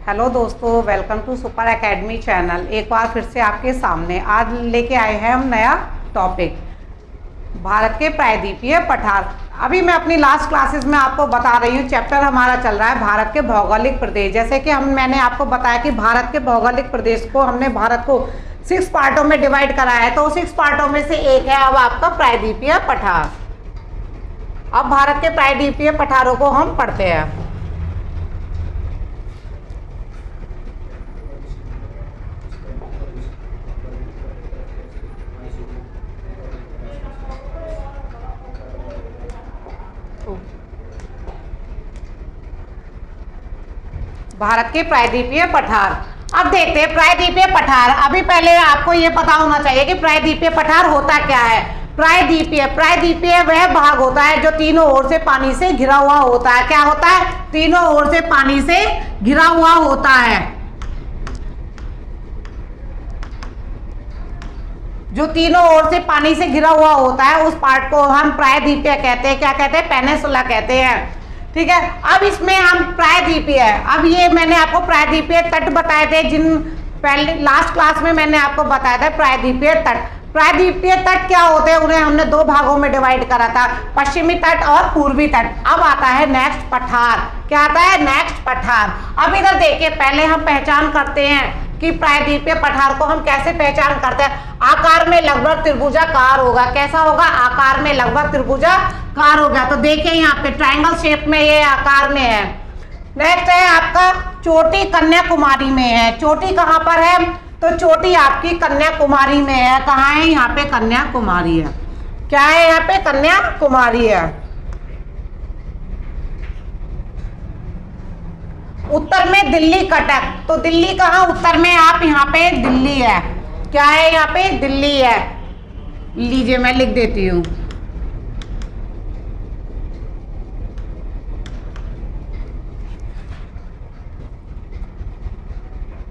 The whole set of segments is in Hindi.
हेलो दोस्तों, welcome to super academy channel. एक बार फिर से आपके सामने आज लेके आए हैं हम नया टॉपिक, भारत के प्रायद्वीपीय पठार। अभी मैं अपनी लास्ट क्लासेस में आपको बता रही हूँ, चैप्टर हमारा चल रहा है भारत के भौगोलिक प्रदेश। जैसे कि मैंने आपको बताया कि भारत के भौगोलिक प्रदेश को हमने भारत को 6 पार्टों में डिवाइड करा है, तो 6 पार्टों में से एक है अब आपका प्रायद्वीपीय पठार। अब भारत के प्रायद्वीपीय पठारों को हम पढ़ते हैं। भारत के प्रायद्वीपीय पठार। अब देखते हैं प्रायद्वीपीय पठार। अभी पहले आपको ये पता होना चाहिए कि प्रायद्वीपीय पठार होता क्या है। प्रायद्वीपीय वह भाग होता है जो तीनों ओर से पानी से घिरा हुआ होता है। क्या होता है? तीनों ओर से पानी से घिरा हुआ होता है। जो तीनों ओर से पानी से घिरा हुआ होता है उस पार्ट को हम प्रायद्वीपीय कहते हैं। क्या कहते हैं? पेनिनसुला कहते हैं। ठीक है। अब इसमें हम प्रायद्वीपीय है, अब ये मैंने आपको प्रायद्वीपीय तट बताए थे, जिन पहले लास्ट क्लास में मैंने आपको बताया था प्रायद्वीपीय तट। प्रायद्वीपीय तट क्या होते हैं, उन्हें हमने 2 भागों में डिवाइड करा था, पश्चिमी तट और पूर्वी तट। अब आता है नेक्स्ट पठार। क्या आता है? नेक्स्ट पठार। अब इधर देखिए, पहले हम पहचान करते हैं कि प्रायद्वीपीय पठार को हम कैसे पहचान करते हैं। आकार में लगभग त्रिभुजाकार होगा। कैसा होगा? आकार में लगभग त्रिभुजाकार होगा। तो देखिए यहाँ पे ट्रायंगल शेप में ये आकार में है। नेक्स्ट है आपका चोटी, कन्याकुमारी में है। चोटी कहाँ पर है? तो चोटी आपकी कन्याकुमारी में है। कहाँ है? यहाँ पे कन्याकुमारी है। क्या है? यहाँ पे कन्याकुमारी है। उत्तर में दिल्ली, कटक। तो दिल्ली कहाँ? उत्तर में आप यहाँ पे दिल्ली है। क्या है? यहाँ पे दिल्ली है। लीजिए मैं लिख देती हूँ।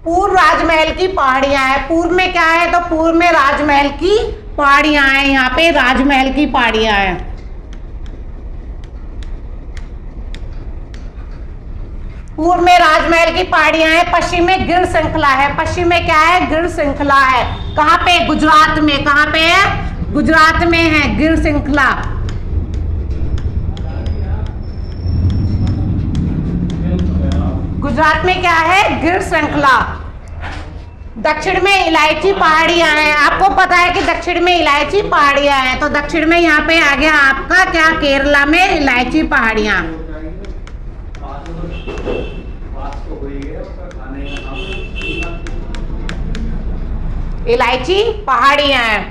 पूर्व राजमहल की पहाड़ियां हैं। पूर्व में क्या है? तो पूर्व में राजमहल की पहाड़ियां हैं। यहाँ पे राजमहल की पहाड़ियां हैं। पूर्व में राजमहल की पहाड़ियां हैं। पश्चिम में गिर श्रृंखला है। पश्चिम में क्या है? गिर श्रृंखला है। कहाँ पे? गुजरात में। कहाँ पे है? गुजरात में है गिर श्रृंखला। गुजरात में क्या है? गिर श्रृंखला। दक्षिण में इलायची पहाड़ियां हैं। आपको पता है कि दक्षिण में इलायची पहाड़ियां हैं, तो दक्षिण में यहाँ पे आ गया आपका क्या? केरला में इलायची पहाड़ियां। इलायची पहाड़ियां हैं।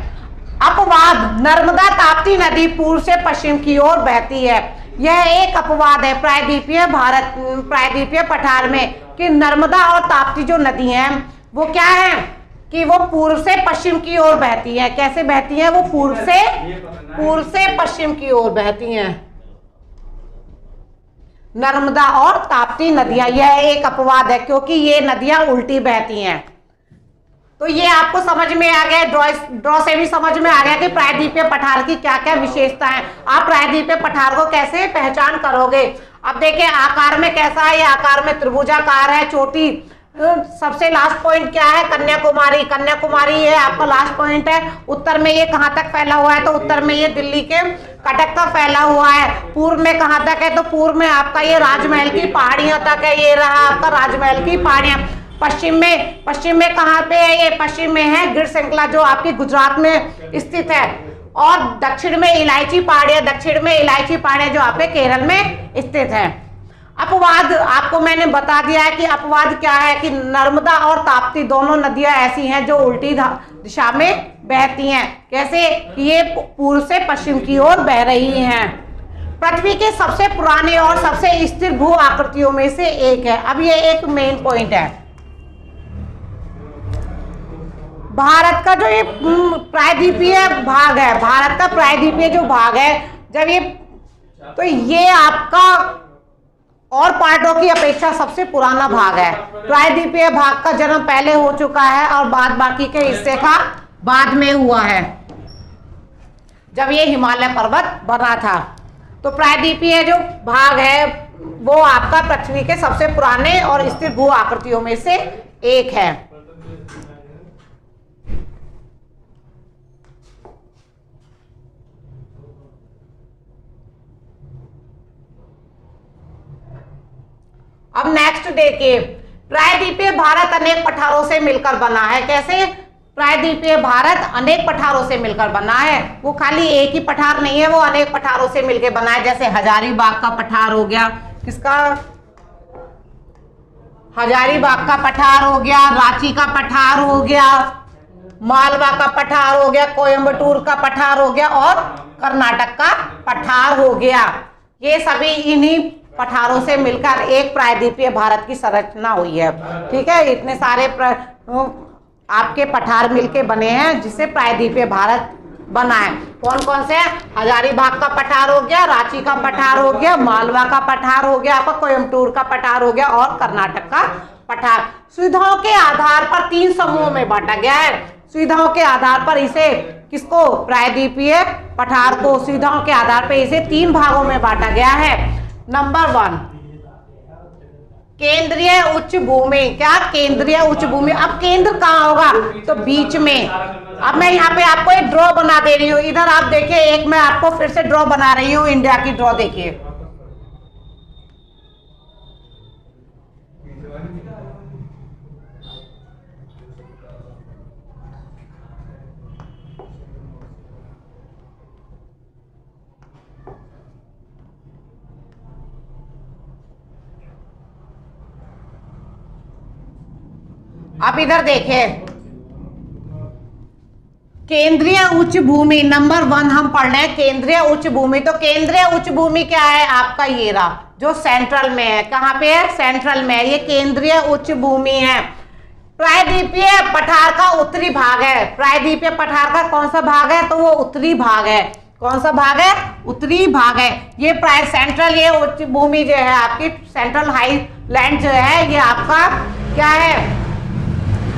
अपवाद, नर्मदा ताप्ती नदी पूर्व से पश्चिम की ओर बहती है। यह एक अपवाद है प्रायद्वीपीय पठार में कि नर्मदा और ताप्ती जो नदी हैं वो क्या है कि वो पूर्व से पश्चिम की ओर बहती है। कैसे बहती हैं? वो पूर्व से पश्चिम की ओर बहती हैं, नर्मदा और ताप्ती नदियां। यह एक अपवाद है क्योंकि ये नदियां उल्टी बहती हैं। तो ये आपको समझ में आ गया, ड्रॉ से भी समझ में आ गया कि प्रायद्वीपीय पठार की क्या क्या विशेषता है। आप प्रायद्वीपीय पठार को कैसे पहचान करोगे। अब देखिए आकार में कैसा है, ये आकार में त्रिभुजाकार है। चोटी, सबसे लास्ट पॉइंट क्या है? कन्याकुमारी। कन्याकुमारी ये आपका लास्ट पॉइंट है। उत्तर में ये कहाँ तक फैला हुआ है? तो उत्तर में ये दिल्ली के कटक तक फैला हुआ है। पूर्व में कहाँ तक है? तो पूर्व में आपका ये राजमहल की पहाड़ियां तक है। ये रहा आपका राजमहल की पहाड़ियां। पश्चिम में कहाँ पे है? ये पश्चिम में है गिर श्रृंखला जो आपकी गुजरात में स्थित है। और दक्षिण में इलायची पहाड़ियां जो आपके केरल में स्थित है। अपवाद आपको मैंने बता दिया है कि अपवाद क्या है कि नर्मदा और ताप्ती दोनों नदियां ऐसी हैं जो उल्टी दिशा में बहती हैं। कैसे? ये पूर्व से पश्चिम की ओर बह रही हैं। पृथ्वी के सबसे पुराने और सबसे स्थिर भू आकृतियों में से एक है। अब ये एक मेन पॉइंट है। भारत का जो ये प्रायद्वीपीय भाग है, भारत का प्रायद्वीपीय जो भाग है, जब ये तो ये आपका और पार्टों की अपेक्षा सबसे पुराना भाग है। प्रायद्वीपीय भाग का जन्म पहले हो चुका है और बाद बाकी के हिस्से का बाद में हुआ है, जब ये हिमालय पर्वत बना था। तो प्रायद्वीपीय जो भाग है वो आपका पृथ्वी के सबसे पुराने और स्थिर भू आकृतियों में से एक है। अब नेक्स्ट देखिए, प्रायद्वीपीय भारत अनेक पठारों से मिलकर बना है। कैसे? प्रायद्वीपीय भारत अनेक पठारों से मिलकर बना है। वो खाली एक ही पठार नहीं है, वो अनेक पठारों से मिलकर बना है। जैसे हजारीबाग का पठार हो गया, किसका? हजारीबाग का पठार हो गया, रांची का पठार हो गया, मालवा का पठार हो गया, कोयम्बटूर का पठार हो गया और कर्नाटक का पठार हो गया। ये सभी इन्हीं पठारों से मिलकर एक प्रायद्वीपीय भारत की संरचना हुई है। ठीक है, इतने सारे आपके पठार मिलके बने हैं जिससे प्रायद्वीपीय भारत बना है। कौन कौन से? हजारीबाग का पठार हो गया, रांची का पठार हो गया, मालवा का पठार हो गया, आपका कोयम्बटूर का पठार हो गया और कर्नाटक का पठार। सुविधाओं के आधार पर 3 समूहों में बांटा गया है। सुविधाओं के आधार पर इसे, किसको? प्रायद्वीपीय पठार को सुविधाओं के आधार पर इसे 3 भागों में बांटा गया है। नंबर 1, केंद्रीय उच्च भूमि। क्या? केंद्रीय उच्च भूमि। अब केंद्र कहाँ होगा? तो बीच में। अब मैं यहाँ पे आपको एक ड्रॉ बना दे रही हूँ। इधर आप देखिए, एक मैं आपको फिर से ड्रॉ बना रही हूँ, इंडिया की ड्रॉ देखिए। अब इधर देखिए, केंद्रीय उच्च भूमि नंबर 1 हम पढ़ रहे हैं, केंद्रीय उच्च भूमि। तो केंद्रीय उच्च भूमि क्या है? आपका ये रहा, जो सेंट्रल में है। कहाँ पे है? सेंट्रल में है। ये केंद्रीय उच्च भूमि है। प्रायद्वीपीय पठार का उत्तरी भाग है। प्रायद्वीपीय पठार का कौन सा भाग है? तो वो उत्तरी भाग है। कौन सा भाग है? उत्तरी भाग है। ये सेंट्रल, ये उच्च भूमि जो है आपकी, सेंट्रल हाईलैंड जो है, ये आपका क्या है?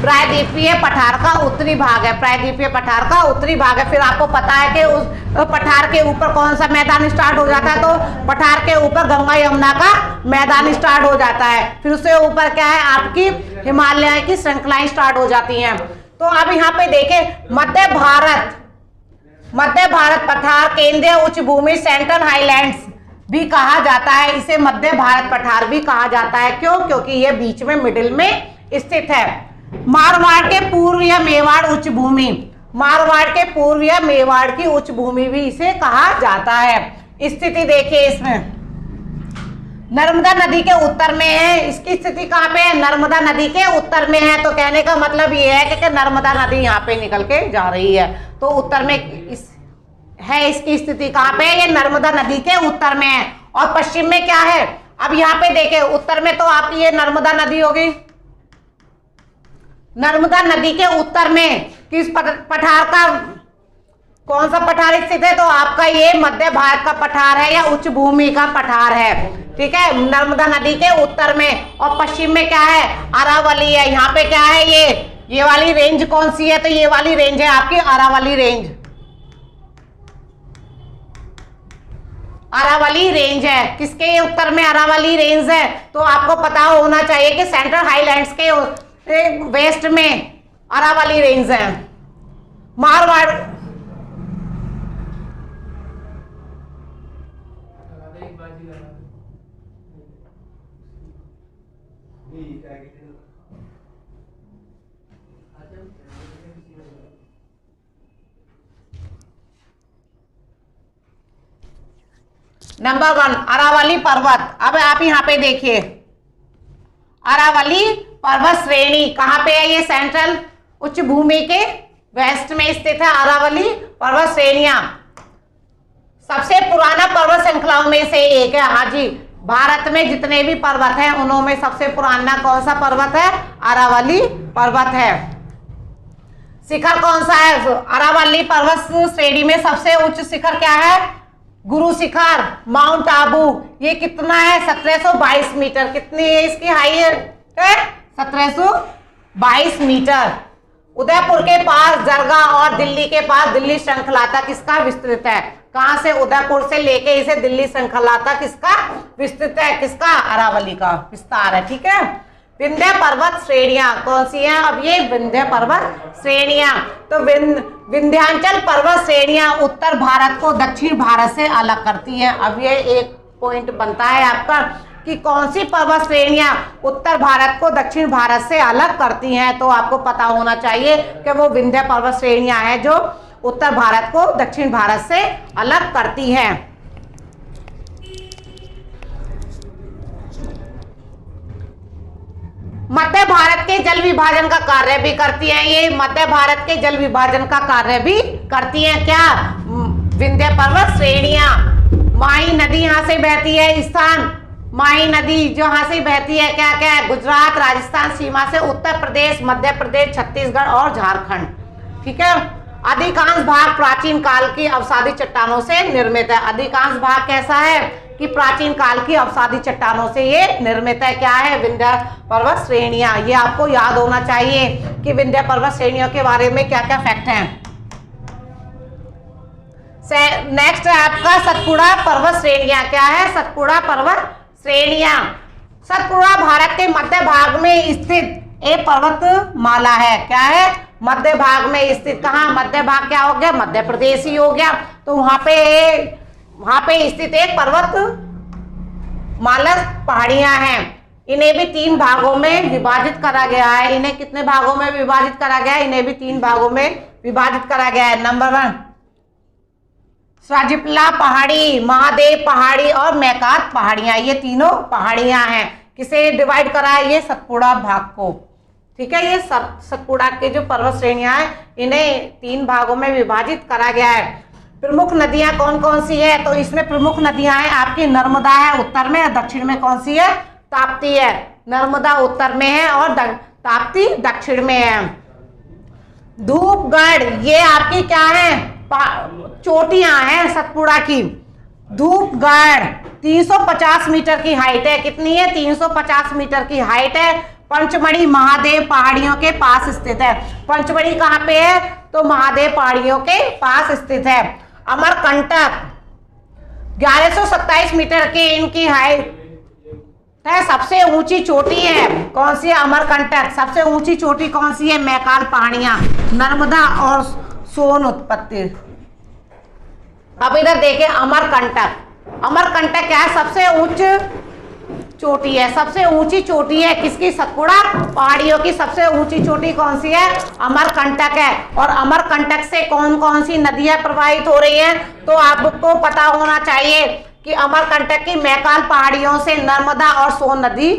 प्रायद्वीपीय पठार का उत्तरी भाग है। प्रायद्वीपीय पठार का उत्तरी भाग है। फिर आपको पता है कि उस पठार के ऊपर कौन सा मैदान स्टार्ट हो जाता है? तो पठार के ऊपर गंगा यमुना का मैदान स्टार्ट हो जाता है। फिर उससे ऊपर क्या है? आपकी हिमालय की श्रृंखलाएं स्टार्ट हो जाती हैं। तो अब यहाँ पे देखें, मध्य भारत पठार, केंद्रीय उच्च भूमि, सेंट्रल हाईलैंड्स भी कहा जाता है। इसे मध्य भारत पठार भी कहा जाता है। क्यों? क्योंकि ये बीच में, मिडिल में स्थित है। मारवाड़ के पूर्व या मेवाड़ उच्च भूमि, मारवाड़ के पूर्व या मेवाड़ की उच्च भूमि भी इसे कहा जाता है। स्थिति देखिए, इसमें नर्मदा नदी के उत्तर में है। इसकी स्थिति कहाँ पे है? नर्मदा नदी के उत्तर में है। तो कहने का मतलब ये है कि नर्मदा नदी यहाँ पे निकल के जा रही है। तो उत्तर में इसकी स्थिति कहाँ पे है? ये नर्मदा नदी के उत्तर में है। और पश्चिम में क्या है? अब यहाँ पे देखे, उत्तर में तो आपकी ये नर्मदा नदी होगी। नर्मदा नदी के उत्तर में किस पठार का, कौन सा पठार स्थित है? तो आपका ये मध्य भारत का पठार है या उच्च भूमि का पठार है। ठीक है, नर्मदा नदी के उत्तर में। और पश्चिम में क्या है? अरावली है। यहाँ पे क्या है? ये वाली रेंज कौन सी है? तो ये वाली रेंज है आपकी अरावली रेंज। अरावली रेंज है। किसके उत्तर में अरावली रेंज है? तो आपको पता होना चाहिए कि सेंट्रल हाईलैंड्स के वेस्ट में अरावली रेंज है। मारवाड़, नंबर 1 अरावली पर्वत। अब आप यहाँ पे देखिए, अरावली पर्वत श्रेणी कहाँ पे है? ये सेंट्रल उच्च भूमि के वेस्ट में स्थित है अरावली पर्वत श्रेणियां। सबसे पुराना पर्वत श्रृंखलाओं में से एक है। हाँ जी, भारत में जितने भी पर्वत हैं उनमें सबसे पुराना कौन सा पर्वत है? अरावली पर्वत है। शिखर कौन सा है? अरावली पर्वत श्रेणी में सबसे उच्च शिखर क्या है? गुरु शिखर, माउंट आबू। ये कितना है? 1722 मीटर। कितनी है इसकी हाइट? 1722 मीटर। उदयपुर के पास जरगा और दिल्ली के पास दिल्ली श्रृंखला तक इसका विस्तृत है। कहां से, उदयपुर से लेके इसे दिल्ली श्रृंखला तक इसका विस्तृत है, किसका, अरावली का विस्तार है। ठीक है। विंध्य पर्वत श्रेणियां कौन सी हैं? अब ये विंध्य पर्वत श्रेणियां, तो विंध्याचल पर्वत श्रेणियां उत्तर भारत को दक्षिण भारत से अलग करती हैं। अब ये एक पॉइंट बनता है आपका कि कौन सी पर्वत श्रेणियां उत्तर भारत को दक्षिण भारत से अलग करती हैं, तो आपको पता होना चाहिए कि वो विंध्य पर्वत श्रेणियां हैं जो उत्तर भारत को दक्षिण भारत से अलग करती हैं। मध्य भारत के जल विभाजन का कार्य भी करती हैं, ये मध्य भारत के जल विभाजन का कार्य भी करती हैं। क्या? विंध्य पर्वत श्रेणियां। माही नदी यहाँ से बहती है, स्थान माही नदी जो यहाँ से बहती है, क्या क्या है, गुजरात राजस्थान सीमा से उत्तर प्रदेश, मध्य प्रदेश, छत्तीसगढ़ और झारखंड। ठीक है। अधिकांश भाग प्राचीन काल की अवसादी चट्टानों से निर्मित है। अधिकांश भाग कैसा है कि प्राचीन काल की अवसादी चट्टानों से ये निर्मित है। क्या है? विंध्य पर्वत श्रेणियां। ये आपको याद होना चाहिए कि विंध्य पर्वत श्रेणियों के बारे में क्या क्या फैक्ट हैं। नेक्स्ट है आपका सतपुड़ा पर्वत श्रेणियां। क्या है? सतपुड़ा पर्वत श्रेणियां। सतपुड़ा भारत के मध्य भाग में स्थित एक पर्वत माला है। क्या है? मध्य भाग में स्थित। कहाँ? मध्य भाग क्या हो गया? मध्य प्रदेश ही हो गया। तो वहां पे स्थित एक पर्वत माला पहाड़ियां हैं। इन्हें भी 3 भागों में विभाजित करा गया है। इन्हें कितने भागों में विभाजित करा गया है? इन्हें भी 3 भागों में विभाजित करा गया है। नंबर 1 सजिपला पहाड़ी, महादेव पहाड़ी और मैकात पहाड़ियां, ये तीनों पहाड़ियां हैं। किसे डिवाइड करा है? ये सतपुड़ा भाग को। ठीक है। ये सतपुड़ा के जो पर्वत श्रेणियां हैं इन्हें 3 भागों में विभाजित करा गया है। प्रमुख नदियां कौन कौन सी है? तो इसमें प्रमुख नदियां हैं आपकी नर्मदा है उत्तर में, और दक्षिण में कौन सी है? ताप्ती है। नर्मदा उत्तर में है और ताप्ती दक्षिण में है। धूपगढ़ ये आपकी क्या है? चोटियां हैं सतपुड़ा की। धूपगढ़ 350 मीटर की हाइट है। कितनी है? 350 मीटर की हाइट है। पंचमढ़ी महादेव पहाड़ियों के पास स्थित है। पंचमढ़ी कहाँ पे है? तो महादेव पहाड़ियों के पास स्थित है। अमरकंटक 1127 मीटर की इनकी हाइट है। सबसे ऊंची चोटी है कौन सी है? अमरकंटक। सबसे ऊंची चोटी कौन सी है? मैकाल पहाड़ियां, नर्मदा और सोन उत्पत्ति। अब इधर देखिए अमरकंटक। अमरकंटक क्या है? सबसे उच्च चोटी है। सबसे ऊंची चोटी है किसकी? सतपुड़ा पहाड़ियों की सबसे ऊंची चोटी कौन सी है? अमरकंटक है। और अमरकंटक से कौन कौन सी नदियां प्रवाहित हो रही हैं? तो आपको पता होना चाहिए कि अमरकंटक की मैकाल पहाड़ियों से नर्मदा और सोन नदी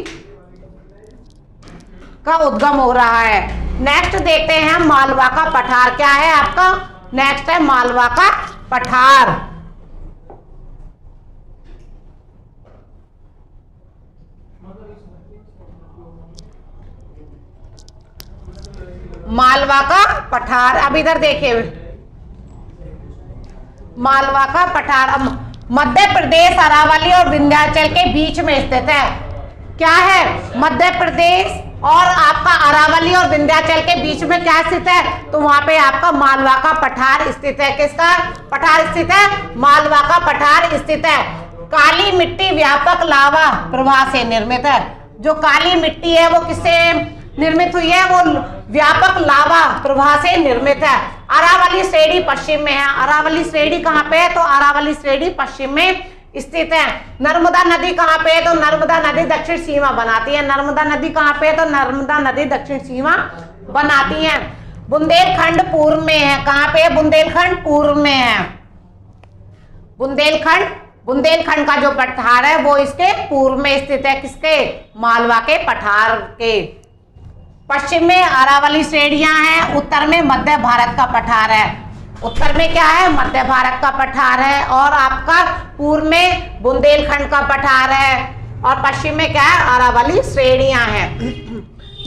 का उद्गम हो रहा है। नेक्स्ट देखते हैं मालवा का पठार। क्या है आपका? नेक्स्ट है मालवा का पठार। मालवा का पठार। अब इधर देखिए मालवा का पठार मध्य प्रदेश अरावली और विंध्याचल के बीच में स्थित है। क्या है? मध्य प्रदेश और आपका अरावली और विंध्याचल के बीच में क्या स्थित है? तो वहां पे आपका मालवा का पठार स्थित है। किसका पठार स्थित है? मालवा का पठार स्थित है। काली मिट्टी व्यापक लावा प्रवाह से निर्मित है। जो काली मिट्टी है वो किससे निर्मित हुई है? वो व्यापक लावा प्रवाह से निर्मित है। अरावली श्रेणी पश्चिम में है। अरावली श्रेणी कहाँ पे है? तो अरावली श्रेणी पश्चिम में स्थित है। नर्मदा नदी कहाँ पे है? तो नर्मदा नदी दक्षिण सीमा बनाती है। नर्मदा नदी कहाँ पे है? तो नर्मदा नदी दक्षिण सीमा बनाती है। बुंदेलखंड पूर्व में है। कहाँ पे है? बुंदेलखंड पूर्व में है। बुंदेलखंड का जो पठार है वो इसके पूर्व में स्थित है। किसके? मालवा के पठार के। पश्चिम में अरावली श्रेणियां हैं, उत्तर में मध्य भारत का पठार है। उत्तर में क्या है? मध्य भारत का पठार है। और आपका पूर्व में बुंदेलखंड का पठार है और पश्चिम में क्या है? अरावली श्रेणियां हैं।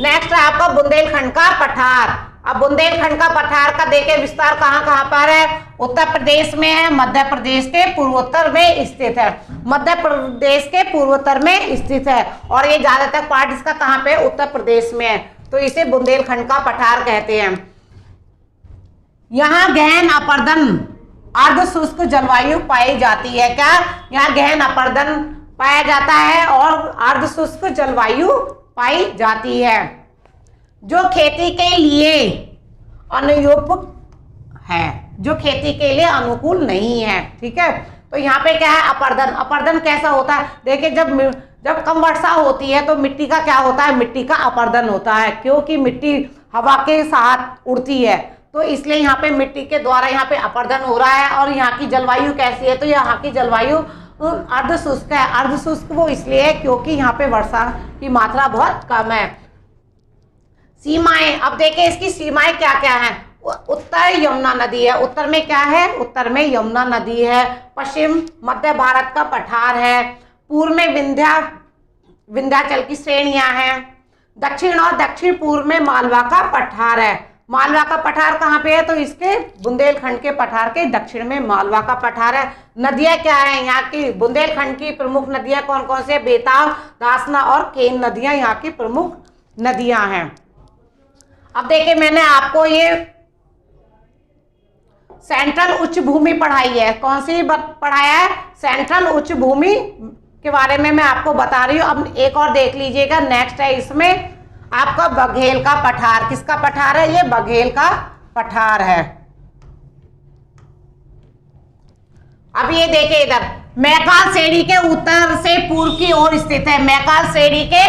नेक्स्ट है आपका बुंदेलखंड का पठार। अब बुंदेलखंड का पठार का देखे विस्तार कहाँ कहाँ पर है? उत्तर प्रदेश में है, मध्य प्रदेश के पूर्वोत्तर में स्थित है। मध्य प्रदेश के पूर्वोत्तर में स्थित है और ये ज्यादातर पार्ट इसका कहाँ पे? उत्तर प्रदेश में है, तो इसे बुंदेलखंड का पठार कहते हैं। यहाँ गहन अपरदन अर्ध शुष्क जलवायु पाई जाती है। क्या? यहाँ गहन अपर्दन पाया जाता है और अर्ध शुष्क जलवायु पाई जाती है जो खेती के लिए अनुपयुक्त है, जो खेती के लिए अनुकूल नहीं है। ठीक है, तो यहाँ पे क्या है? अपर्दन। अपर्दन कैसा होता है? देखिए, जब कम वर्षा होती है तो मिट्टी का क्या होता है? मिट्टी का अपर्दन होता है, क्योंकि मिट्टी हवा के साथ उड़ती है, तो इसलिए यहाँ पे मिट्टी के द्वारा यहाँ पे अपर्दन हो रहा है। और यहाँ की जलवायु कैसी है? तो यहाँ की जलवायु अर्ध शुष्क है। अर्ध शुष्क वो इसलिए है क्योंकि यहाँ पे वर्षा की मात्रा बहुत कम है। सीमाएं, अब देखिए इसकी सीमाएं क्या क्या है। उत्तर यमुना नदी है। उत्तर में क्या है? उत्तर में यमुना नदी है। पश्चिम मध्य भारत का पठार है। पूर्व में विंध्याचल की श्रेणियां हैं। दक्षिण और दक्षिण पूर्व में मालवा का पठार है। मालवा का पठार कहाँ पे है? तो इसके बुंदेलखंड के पठार के दक्षिण में मालवा का पठार है। नदियां क्या है यहाँ की? बुंदेलखंड की प्रमुख नदियां कौन कौन से? बेताब, दासना और केन नदियां यहाँ की प्रमुख नदियां हैं। अब देखिए, मैंने आपको ये सेंट्रल उच्च भूमि पढ़ाई है। कौन सी पढ़ाया है? सेंट्रल उच्च भूमि के बारे में मैं आपको बता रही हूँ। अब एक और देख लीजिएगा, नेक्स्ट है इसमें आपका बघेल का पठार। किसका पठार है? ये बघेल का पठार है। अब ये देखिए इधर, मैकाल श्रेणी के उत्तर से पूर्व की ओर स्थित है। मैकाल श्रेणी के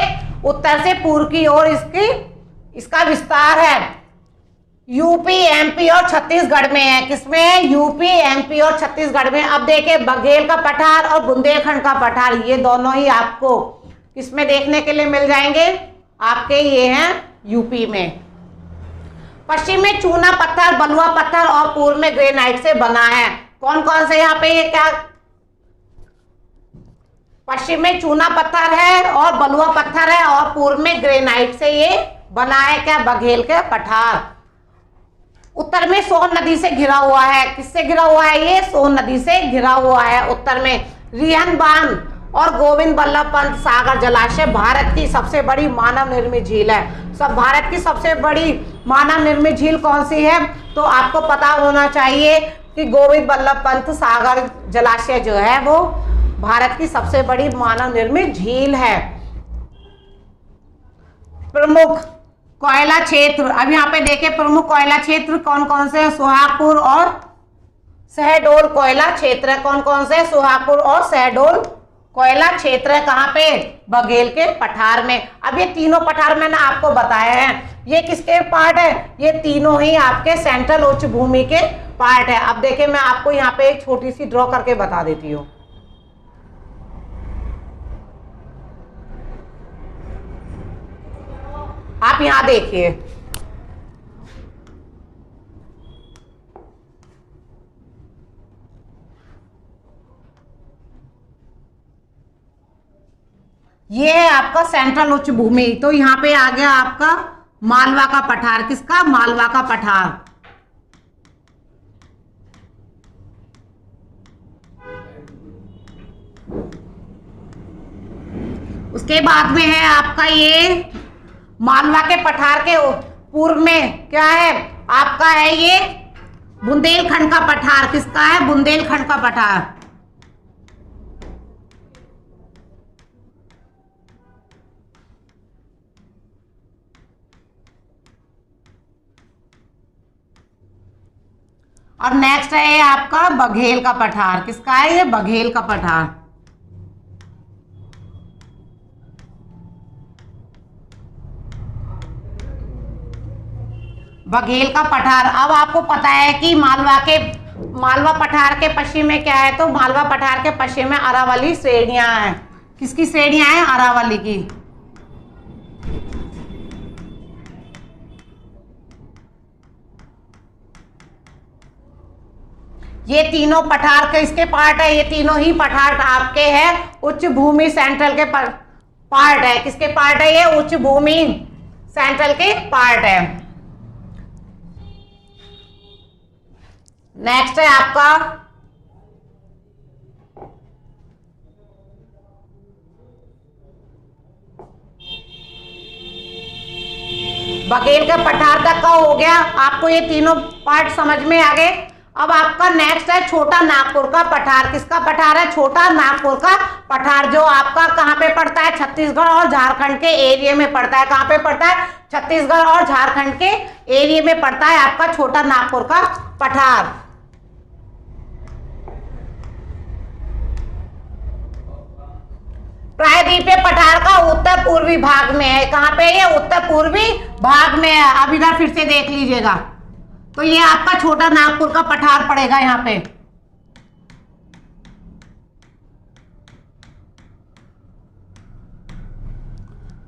उत्तर से पूर्व की ओर इसका विस्तार है। यूपी, एमपी और छत्तीसगढ़ में है। किसमें है? यूपी, एमपी और छत्तीसगढ़ में। अब देखिए, बघेल का पठार और बुंदेलखंड का पठार, ये दोनों ही आपको किसमें देखने के लिए मिल जाएंगे? आपके ये हैं यूपी में। पश्चिम में चूना पत्थर, बलुआ पत्थर और पूर्व में ग्रेनाइट से बना है। कौन कौन से यहाँ पे ये क्या? पश्चिम में चूना पत्थर है और बलुआ पत्थर है और पूर्व में ग्रेनाइट से ये बना है। क्या? बघेल का पठार। उत्तर में सोन नदी से घिरा हुआ है। किससे घिरा हुआ है? ये सोन नदी से घिरा हुआ है। उत्तर में रिहन बांध और गोविंद बल्लभ पंत सागर जलाशय भारत की सबसे बड़ी मानव निर्मित झील है। सब भारत की सबसे बड़ी मानव निर्मित झील कौन सी है? तो आपको पता होना चाहिए कि गोविंद बल्लभ पंत सागर जलाशय जो है वो भारत की सबसे बड़ी मानव निर्मित झील है। प्रमुख कोयला क्षेत्र, अब यहाँ पे देखिए प्रमुख कोयला क्षेत्र कौन कौन से हैं? सुहागपुर और शहडोल कोयला क्षेत्र है। कौन कौन से? सुहागपुर और शहडोल कोयला क्षेत्र है। कहाँ पे? बघेल के पठार में। अब ये तीनों पठार मैंने आपको बताए हैं, ये किसके पार्ट है? ये तीनों ही आपके सेंट्रल उच्च भूमि के पार्ट है। अब देखिए, मैं आपको यहाँ पे एक छोटी सी ड्रॉ करके बता देती हूँ। आप यहां देखिए, ये है आपका सेंट्रल उच्च भूमि। तो यहाँ पे आ गया आपका मालवा का पठार। किसका? मालवा का पठार। उसके बाद में है आपका ये मालवा के पठार के पूर्व में क्या है? आपका है ये बुंदेलखंड का पठार। किसका है? बुंदेलखंड का पठार। और नेक्स्ट है आपका बघेल का पठार। किसका है? ये बघेल का पठार। बघेल का पठार। अब आपको पता है कि मालवा पठार के पश्चिम में क्या है? तो मालवा पठार के पश्चिम में अरावली श्रेणियां हैं। किसकी श्रेणियां हैं? अरावली की। ये तीनों पठार के इसके पार्ट है। ये तीनों ही पठार आपके हैं उच्च भूमि सेंट्रल के पार्ट है। किसके पार्ट है? ये उच्च भूमि सेंट्रल के पार्ट है। नेक्स्ट है आपका बघेल का पठार तक का हो गया। आपको ये तीनों पार्ट समझ में आ गए। अब आपका नेक्स्ट है छोटा नागपुर का पठार। किसका पठार है? छोटा नागपुर का पठार, जो आपका कहाँ पे पड़ता है? छत्तीसगढ़ और झारखंड के एरिया में पड़ता है। कहाँ पे पड़ता है? छत्तीसगढ़ और झारखंड के एरिया में पड़ता है आपका छोटा नागपुर का पठार। प्रायद्वीपीय पठार का उत्तर पूर्वी भाग में है। कहाँ पे? ये उत्तर पूर्वी भाग में है। अब इधर फिर से देख लीजिएगा, तो ये आपका छोटा नागपुर का पठार पड़ेगा यहाँ पे।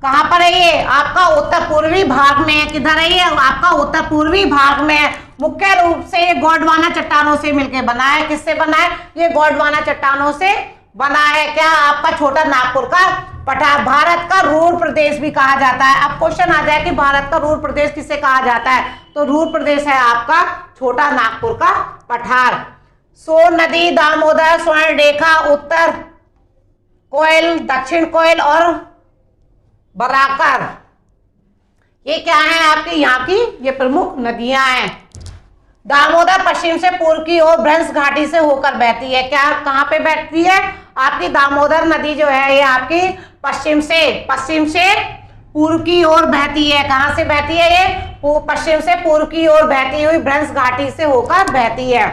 कहां पर है ये? आपका उत्तर पूर्वी भाग में है। किधर है ये? आपका उत्तर पूर्वी भाग में है। मुख्य रूप से ये गोंडवाना चट्टानों से मिलकर बना है। किससे बना है? ये गोंडवाना चट्टानों से बना है। क्या? आपका छोटा नागपुर का पठार। भारत का रूर प्रदेश भी कहा जाता है। अब क्वेश्चन आ जाए कि भारत का रूर प्रदेश किसे कहा जाता है, तो रूर प्रदेश है आपका छोटा नागपुर का पठार। सोन नदी, दामोदर, स्वर्णरेखा, उत्तर कोयल, दक्षिण कोयल और बराकर, ये क्या है आपकी यहाँ की? ये प्रमुख नदियां हैं। दामोदर पश्चिम से पूर्व की ओर भ्रंश घाटी से होकर बहती है। क्या? कहाँ पे बहती है? आपकी दामोदर नदी जो है ये आपकी पश्चिम से पूर्व की ओर बहती है। कहाँ से बहती है ये? पश्चिम से पूर्व की ओर बहती हुई भ्रंश घाटी से होकर बहती है।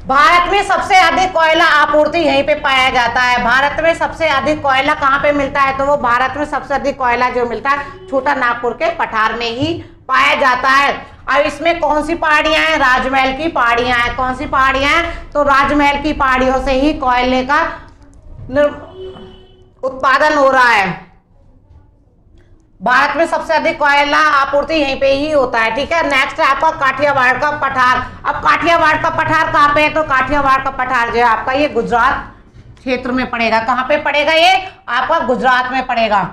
भारत में सबसे अधिक कोयला आपूर्ति यहीं पे पाया जाता है। भारत में सबसे अधिक कोयला कहाँ पे मिलता है? तो वो भारत में सबसे अधिक कोयला जो मिलता है छोटा नागपुर के पठार में ही पाया जाता है। अब इसमें कौन सी पहाड़ियां हैं? राजमहल की पहाड़ियां हैं। कौन सी पहाड़ियां हैं? तो राजमहल की पहाड़ियों से ही कोयले का उत्पादन हो रहा है। भारत में सबसे अधिक कोयला आपूर्ति यहीं पे ही होता है। ठीक है, नेक्स्ट है आपका काठियावाड़ का पठार। अब काठियावाड़ का पठार कहाँ पे है? तो काठियावाड़ का पठार जो है आपका ये गुजरात क्षेत्र में पड़ेगा। कहाँ पे पड़ेगा? ये आपका गुजरात में पड़ेगा।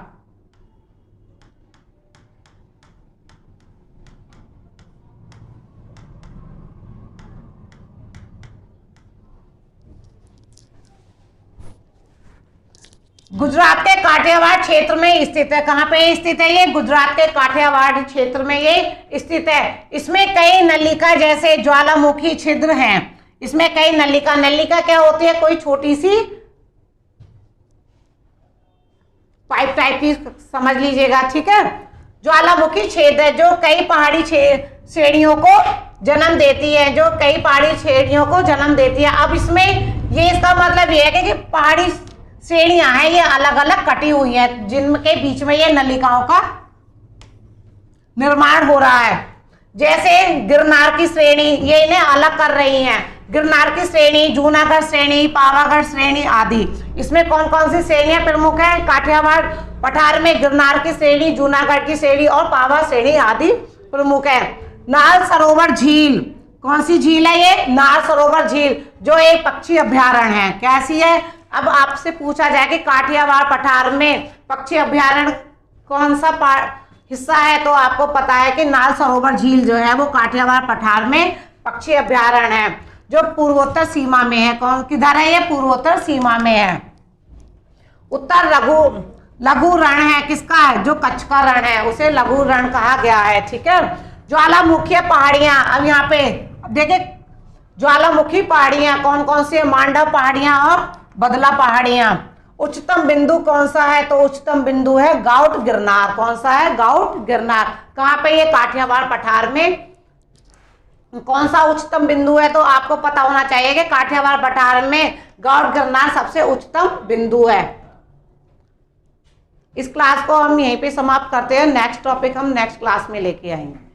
गुजरात के काठियावाड़ क्षेत्र में स्थित है। कहाँ पे स्थित है ये? गुजरात के काठियावाड़ क्षेत्र में ये स्थित है। इसमें कई नलिका जैसे ज्वालामुखी छिद्र हैं। इसमें कई नलिका क्या होती है? कोई छोटी सी पाइप टाइप की, समझ लीजिएगा। ठीक है, ज्वालामुखी छेद है जो कई पहाड़ी श्रेणियों को जन्म देती है, जो कई पहाड़ी श्रेणियों को जन्म देती है। अब इसमें ये इसका मतलब ये है कि पहाड़ी श्रेणियां हैं ये अलग अलग कटी हुई हैं, जिनके बीच में ये नलिकाओं का निर्माण हो रहा है। जैसे गिरनार की श्रेणी, ये इन्हें अलग कर रही हैं। गिरनार की श्रेणी, जूनागढ़ श्रेणी, पावागढ़ श्रेणी आदि। इसमें कौन कौन सी श्रेणियां प्रमुख है? काठियावाड़ पठार में गिरनार की श्रेणी, जूनागढ़ की श्रेणी और पावा श्रेणी आदि प्रमुख है। नाल सरोवर झील, कौन सी झील है ये? नाल सरोवर झील, जो एक पक्षी अभ्यारण्य है। कैसी है? अब आपसे पूछा जाए कि काठियावाड़ पठार में पक्षी अभ्यारण्य कौन सा हिस्सा है, तो आपको पता है कि नाल सरोवर झील जो है वो काठियावाड़ पठार में पक्षी अभ्यारण्य है, जो पूर्वोत्तर सीमा में है। कौन किधर है ये? पूर्वोत्तर सीमा में है। उत्तर लघु रण है। किसका है? जो कच्छ का रण है उसे लघु रण कहा गया है। ठीक है, ज्वालामुखी पहाड़ियां। अब यहाँ पे देखिए ज्वालामुखी पहाड़ियां कौन कौन सी है? मांडव पहाड़ियां और बदला पहाड़ियां। उच्चतम बिंदु कौन सा है? तो उच्चतम बिंदु है गाउट गिरनार। कौन सा है? गाउट गिरनार। कहाँ पे? ये काठियावाड़ पठार में। कौन सा उच्चतम बिंदु है? तो आपको पता होना चाहिए कि काठियावाड़ पठार में गाउट गिरनार सबसे उच्चतम बिंदु है। इस क्लास को हम यहीं पे समाप्त करते हैं। नेक्स्ट टॉपिक हम नेक्स्ट क्लास में लेके आएंगे।